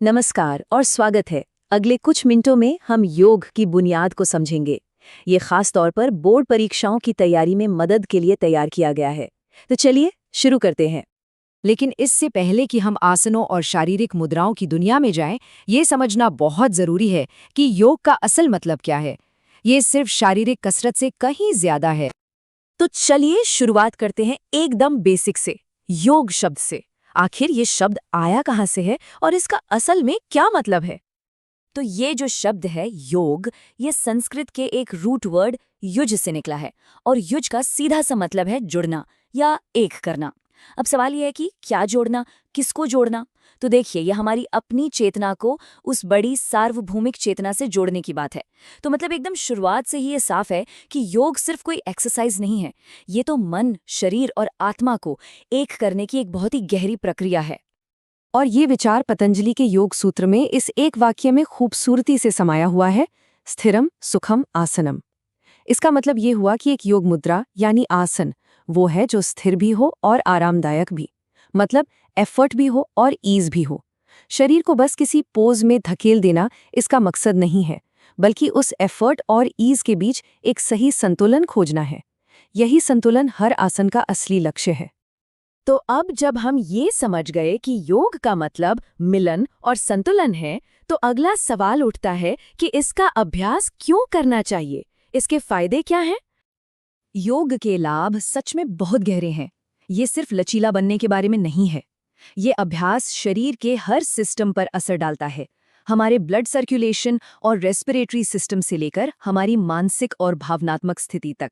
नमस्कार और स्वागत है। अगले कुछ मिनटों में हम योग की बुनियाद को समझेंगे। ये खास तौर पर बोर्ड परीक्षाओं की तैयारी में मदद के लिए तैयार किया गया है। तो चलिए शुरू करते हैं। लेकिन इससे पहले कि हम आसनों और शारीरिक मुद्राओं की दुनिया में जाएं, ये समझना बहुत जरूरी है कि योग का असल मतलब क्या है। ये सिर्फ शारीरिक कसरत से कहीं ज्यादा है। तो चलिए शुरुआत करते हैं एकदम बेसिक से, योग शब्द से। आखिर ये शब्द आया कहाँ से है और इसका असल में क्या मतलब है? तो ये जो शब्द है योग, ये संस्कृत के एक रूट वर्ड युज से निकला है और युज का सीधा सा मतलब है जुड़ना या एक करना। अब सवाल ये है कि क्या जोड़ना, किसको जोड़ना? तो देखिए, ये हमारी अपनी चेतना को उस बड़ी सार्वभौमिक चेतना से जोड़ने की बात है। तो मतलब एकदम शुरुआत से ही ये साफ है कि योग सिर्फ कोई एक्सरसाइज नहीं है, ये तो मन, शरीर और आत्मा को एक करने की एक बहुत ही गहरी प्रक्रिया है। और ये विचार पतंजलि के योग सूत्र में इस एक वाक्य में खूबसूरती से समाया हुआ है, स्थिरम सुखम आसनम। इसका मतलब ये हुआ कि एक योग मुद्रा यानी आसन वो है जो स्थिर भी हो और आरामदायक भी, मतलब एफर्ट भी हो और ईज भी हो। शरीर को बस किसी पोज में धकेल देना इसका मकसद नहीं है, बल्कि उस एफर्ट और ईज के बीच एक सही संतुलन खोजना है। यही संतुलन हर आसन का असली लक्ष्य है। तो अब जब हम ये समझ गए कि योग का मतलब मिलन और संतुलन है, तो अगला सवाल उठता है कि इसका अभ्यास क्यों करना चाहिए, इसके फायदे क्या हैं? योग के लाभ सच में बहुत गहरे हैं। ये सिर्फ लचीला बनने के बारे में नहीं है। ये अभ्यास शरीर के हर सिस्टम पर असर डालता है, हमारे ब्लड सर्कुलेशन और रेस्पिरेटरी सिस्टम से लेकर हमारी मानसिक और भावनात्मक स्थिति तक।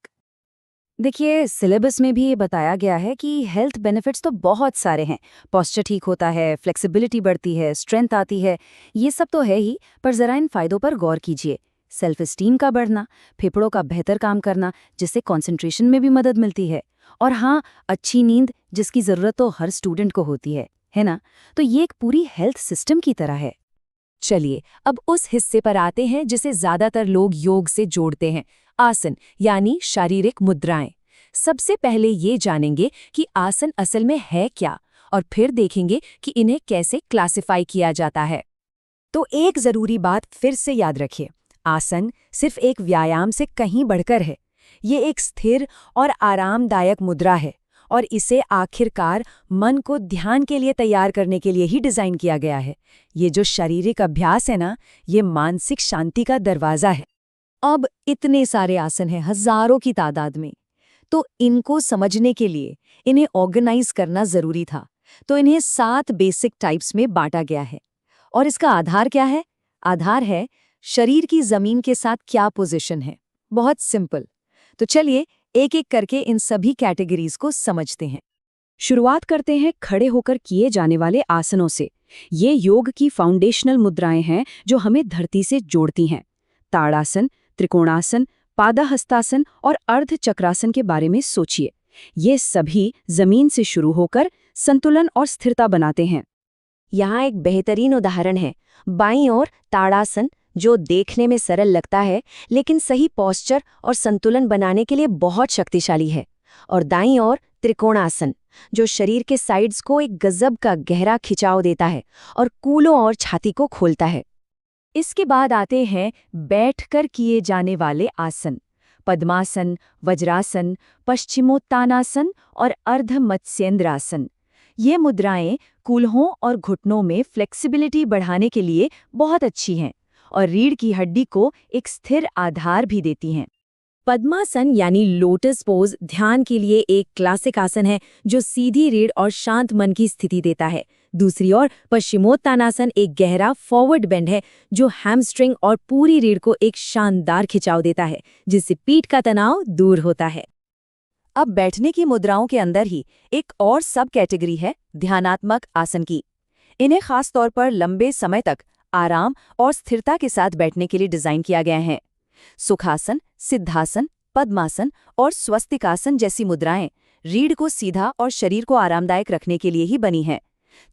देखिए, सिलेबस में भी ये बताया गया है कि हेल्थ बेनिफिट्स तो बहुत सारे हैं। पोस्चर ठीक होता है, फ्लेक्सिबिलिटी बढ़ती है, स्ट्रेंथ आती है, ये सब तो है ही, पर जरा इन फायदों पर गौर कीजिए। सेल्फ एस्टीम का बढ़ना, फेफड़ों का बेहतर काम करना, जिससे कंसंट्रेशन में भी मदद मिलती है, और हाँ, अच्छी नींद, जिसकी ज़रूरत तो हर स्टूडेंट को होती है ना? तो ये एक पूरी हेल्थ सिस्टम की तरह है। चलिए, अब उस हिस्से पर आते हैं जिसे ज़्यादातर लोग योग से जोड़ते हैं, आसन यानी शारीरिक मुद्राएं। सबसे पहले ये जानेंगे कि आसन असल में है क्या, और फिर देखेंगे कि इन्हें कैसे क्लासिफाई किया जाता है। तो एक ज़रूरी बात फिर से याद रखिए, आसन सिर्फ एक व्यायाम से कहीं बढ़कर है। ये एक स्थिर और आरामदायक मुद्रा है, और इसे आखिरकार मन को ध्यान के लिए तैयार करने के लिए ही डिज़ाइन किया गया है। ये जो शारीरिक अभ्यास है ना, ये मानसिक शांति का दरवाज़ा है। अब इतने सारे आसन हैं, हजारों की तादाद में, तो इनको समझने के लिए इन्हें ऑर्गेनाइज करना ज़रूरी था। तो इन्हें 7 बेसिक टाइप्स में बांटा गया है। और इसका आधार क्या है? आधार है शरीर की ज़मीन के साथ क्या पोजीशन है। बहुत सिंपल। तो चलिए एक एक करके इन सभी कैटेगरीज को समझते हैं। शुरुआत करते हैं खड़े होकर किए जाने वाले आसनों से। ये योग की फाउंडेशनल मुद्राएं हैं जो हमें धरती से जोड़ती हैं। ताड़ासन, त्रिकोणासन, पादाहस्तासन और अर्ध चक्रासन के बारे में सोचिए। ये सभी जमीन से शुरू होकर संतुलन और स्थिरता बनाते हैं। यहाँ एक बेहतरीन उदाहरण है। बाईं ओर ताड़ासन, जो देखने में सरल लगता है लेकिन सही पोस्चर और संतुलन बनाने के लिए बहुत शक्तिशाली है। और दाईं ओर त्रिकोणासन, जो शरीर के साइड्स को एक गजब का गहरा खिंचाव देता है और कूलों और छाती को खोलता है। इसके बाद आते हैं बैठकर किए जाने वाले आसन। पद्मासन, वज्रासन, पश्चिमोत्तानासन और अर्ध मत्स्येंद्रासन। ये मुद्राएं कूल्हों और घुटनों में फ्लेक्सिबिलिटी बढ़ाने के लिए बहुत अच्छी हैं और रीढ़ की हड्डी को एक स्थिर आधार भी देती हैं। पद्मासन यानी लोटस पोज ध्यान के लिए एक क्लासिक आसन है जो सीधी रीढ़ और शांत मन की स्थिति देता है। दूसरी ओर पश्चिमोत्तानासन एक गहरा फॉरवर्ड बेंड है जो हैमस्ट्रिंग और पूरी रीढ़ को एक शानदार खिंचाव देता है, जिससे पीठ का तनाव दूर होता है। अब बैठने की मुद्राओं के अंदर ही एक और सब कैटेगरी है ध्यानात्मक आसन की। इन्हें खास तौर पर लंबे समय तक आराम और स्थिरता के साथ बैठने के लिए डिजाइन किया गया है। सुखासन, सिद्धासन, पद्मासन और स्वस्तिकासन जैसी मुद्राएं रीढ़ को सीधा और शरीर को आरामदायक रखने के लिए ही बनी हैं,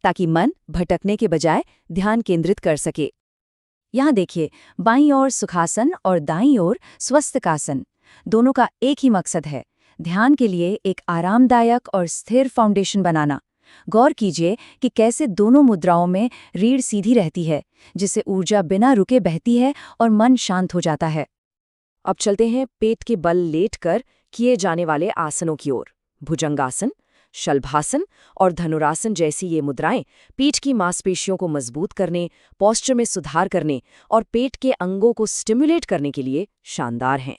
ताकि मन भटकने के बजाय ध्यान केंद्रित कर सके। यहाँ देखिए, बाईं ओर सुखासन और दाईं ओर स्वस्तिकासन, दोनों का एक ही मकसद है, ध्यान के लिए एक आरामदायक और स्थिर फाउंडेशन बनाना। गौर कीजिए कि कैसे दोनों मुद्राओं में रीढ़ सीधी रहती है, जिससे ऊर्जा बिना रुके बहती है और मन शांत हो जाता है। अब चलते हैं पेट के बल लेटकर किए जाने वाले आसनों की ओर। भुजंगासन, शलभासन और धनुरासन जैसी ये मुद्राएं पीठ की मांसपेशियों को मजबूत करने, पोस्चर में सुधार करने और पेट के अंगों को स्टिमुलेट करने के लिए शानदार हैं।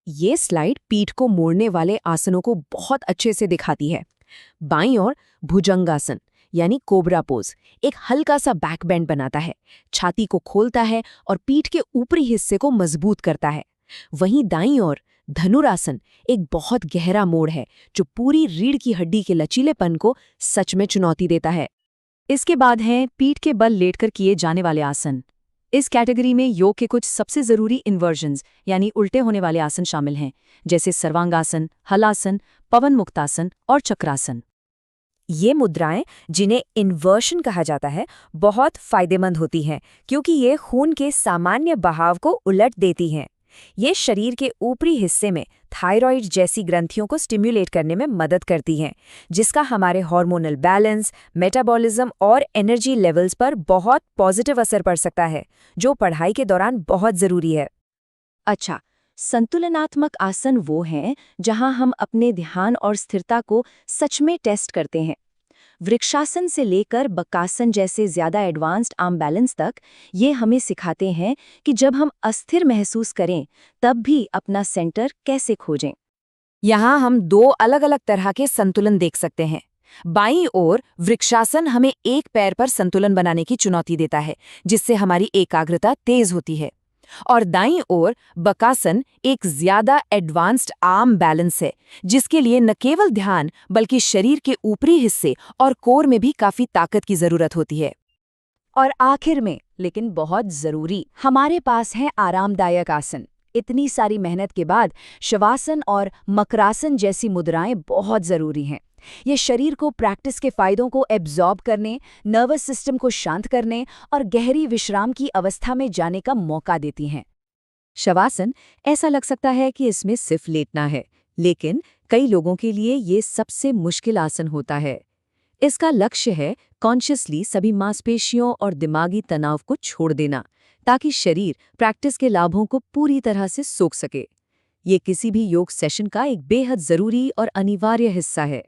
ये स्लाइड पीठ को मोड़ने वाले आसनों को बहुत अच्छे से दिखाती है। बाईं ओर भुजंगासन यानी कोबरा पोज एक हल्का सा बैक बेंड बनाता है, छाती को खोलता है और पीठ के ऊपरी हिस्से को मजबूत करता है। वहीं दाईं ओर धनुरासन एक बहुत गहरा मोड़ है जो पूरी रीढ़ की हड्डी के लचीलेपन को सच में चुनौती देता है। इसके बाद हैं पीठ के बल लेटकर किए जाने वाले आसन। इस कैटेगरी में योग के कुछ सबसे ज़रूरी इन्वर्जन्स यानी उल्टे होने वाले आसन शामिल हैं, जैसे सर्वांगासन, हलासन, पवन मुक्तासन और चक्रासन। ये मुद्राएं, जिन्हें इन्वर्शन कहा जाता है, बहुत फायदेमंद होती हैं क्योंकि ये खून के सामान्य बहाव को उलट देती हैं। ये शरीर के ऊपरी हिस्से में थायराइड जैसी ग्रंथियों को स्टिम्युलेट करने में मदद करती हैं, जिसका हमारे हार्मोनल बैलेंस, मेटाबॉलिज्म और एनर्जी लेवल्स पर बहुत पॉजिटिव असर पड़ सकता है, जो पढ़ाई के दौरान बहुत ज़रूरी है। अच्छा, संतुलनात्मक आसन वो हैं जहां हम अपने ध्यान और स्थिरता को सच में टेस्ट करते हैं। वृक्षासन से लेकर बकासन जैसे ज्यादा एडवांस्ड आर्म बैलेंस तक ये हमें सिखाते हैं कि जब हम अस्थिर महसूस करें तब भी अपना सेंटर कैसे खोजें। यहाँ हम दो अलग अलग तरह के संतुलन देख सकते हैं। बाईं ओर वृक्षासन हमें एक पैर पर संतुलन बनाने की चुनौती देता है, जिससे हमारी एकाग्रता तेज होती है। और दाईं ओर बकासन एक ज्यादा एडवांस्ड आर्म बैलेंस है, जिसके लिए न केवल ध्यान बल्कि शरीर के ऊपरी हिस्से और कोर में भी काफी ताकत की जरूरत होती है। और आखिर में, लेकिन बहुत जरूरी, हमारे पास है आरामदायक आसन। इतनी सारी मेहनत के बाद शवासन और मकरासन जैसी मुद्राएं बहुत जरूरी हैं। ये शरीर को प्रैक्टिस के फायदों को एब्जॉर्ब करने, नर्वस सिस्टम को शांत करने और गहरी विश्राम की अवस्था में जाने का मौका देती हैं। शवासन ऐसा लग सकता है कि इसमें सिर्फ लेटना है, लेकिन कई लोगों के लिए ये सबसे मुश्किल आसन होता है। इसका लक्ष्य है कॉन्शियसली सभी मांसपेशियों और दिमागी तनाव को छोड़ देना, ताकि शरीर प्रैक्टिस के लाभों को पूरी तरह से सोख सके। ये किसी भी योग सेशन का एक बेहद जरूरी और अनिवार्य हिस्सा है।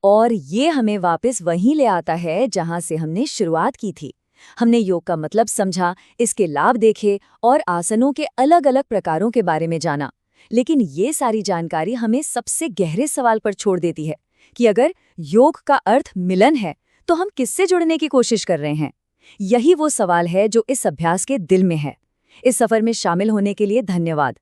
और ये हमें वापस वहीं ले आता है जहां से हमने शुरुआत की थी। हमने योग का मतलब समझा, इसके लाभ देखे और आसनों के अलग अलग प्रकारों के बारे में जाना। लेकिन ये सारी जानकारी हमें सबसे गहरे सवाल पर छोड़ देती है कि अगर योग का अर्थ मिलन है, तो हम किससे जुड़ने की कोशिश कर रहे हैं? यही वो सवाल है जो इस अभ्यास के दिल में है। इस सफर में शामिल होने के लिए धन्यवाद।